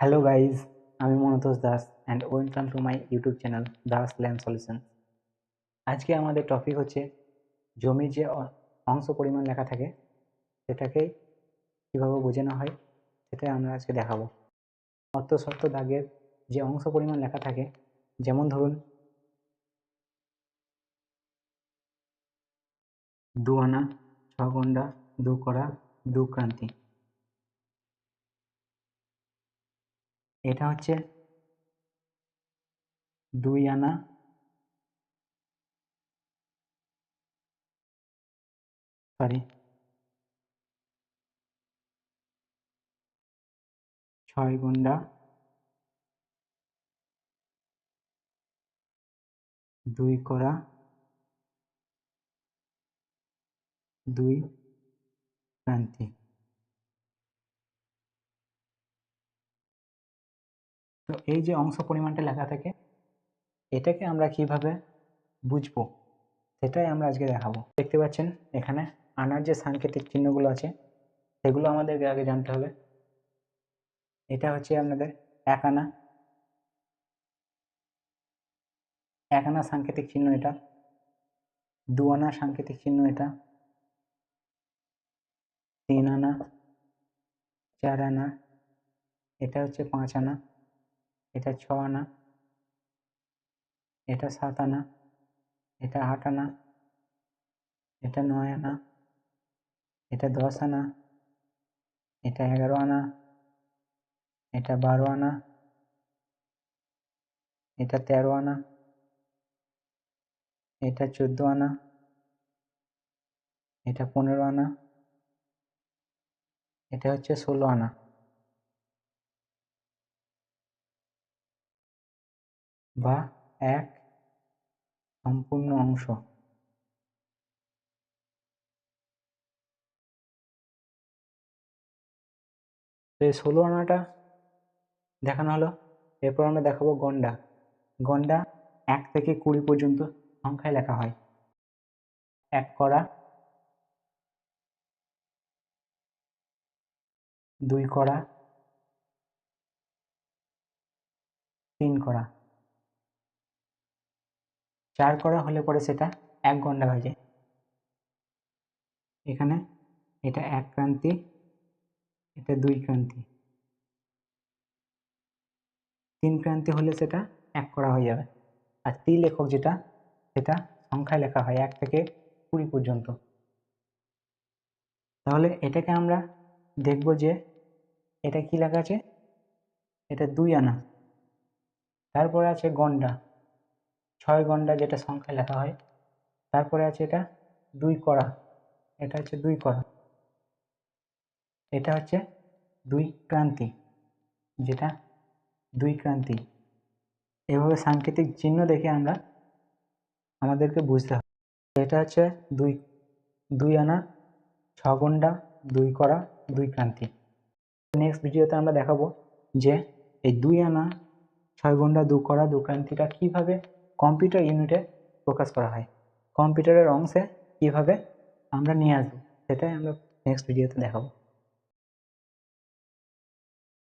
Hello guys, আমি Manatosh Das and welcome to my YouTube channel Das land solution. আজকে আমাদের topic হচ্ছে জমির যে অংশ পরিমাণ লেখা থাকে সেটাকে কীভাবে বোঝানো হয় সেটাই আমরা আজকে দেখাবো। অর্থ দাগের যে অংশ পরিমাণ লেখা থাকে, যেমন ধরুন 2 আনা, 6 গন্ডা, 2 কড়া, 2 ক্রান্তি। এটা হচ্ছে 2 আনা, 6 গন্ডা, 2 কড়া, 2 ক্রান্তি। তো এই যে অংশ পরিমাণটা লেখা থাকে এটাকে আমরা কিভাবে বুঝবো সেটাই আমরা আজকে দেখাবো। দেখতে পাচ্ছেন এখানে আনার যে সাংকেতিক চিহ্নগুলো আছে সেগুলো আমাদেরকে আগে জানতে হবে। এটা হচ্ছে আপনাদের 1 আনা, 1 আনা সাংকেতিক চিহ্ন এটা। 2 আনা সাংকেতিক চিহ্ন এটা। 3 আনা, 4 আনা, এটা হচ্ছে 5 আনা, এটা 6 আনা, এটা 7 আনা, এটা 8 আনা, এটা 9 আনা, এটা 10 আনা, এটা 11 আনা, এটা 12 আনা, এটা 13 আনা, এটা 14 আনা, এটা 15 আনা, এটা হচ্ছে 16 আনা। বা 1 সম্পূর্ণ অংশ। তো এই 16 আনাটা দেখানো হলো। এরপর আমরা দেখাবো গন্ডা। গন্ডা 1 থেকে 20 পর্যন্ত সংখ্যায় লেখা হয়। 1 কড়া, 2 কড়া, 3 কড়া। 4 কড়া হলে পরে সেটা 1 গন্ডা হয়ে যায়। এখানে এটা 1 ক্রান্তি, এটা 2 ক্রান্তি। 3 ক্রান্তি হলে সেটা 1 কড়া হয়ে যাবে। আর ত্রিলেখক যেটা সেটা সংখ্যায় লেখা হয় 1 থেকে 20 পর্যন্ত। তাহলে এটাকে আমরা দেখব যে এটা কি লেখা আছে, এটা 2 আনা। তারপরে আছে গন্ডা, 6 গন্ডা যেটা সংখ্যায় লেখা হয়। তারপরে আছে এটা 2 কড়া, এটা হচ্ছে 2 কড়া। এটা হচ্ছে 2 ক্রান্তি, যেটা 2 ক্রান্তি। এভাবে সাংকেতিক চিহ্ন দেখে আমরা আমাদেরকে বুঝতে হবে। এটা হচ্ছে 2 আনা, 6 গন্ডা, 2 কড়া, 2 ক্রান্তি। নেক্সট ভিডিওতে আমরা দেখাবো যে এই 2 আনা, 6 গন্ডা, 2 কড়া, 2 ক্রান্তিটা কিভাবে কম্পিউটার ইউনিটে প্রকাশ করা হয়, কম্পিউটারের অংশে কিভাবে আমরা নিয়ে আসবো, সেটাই আমরা নেক্সট ভিডিওতে দেখাবো।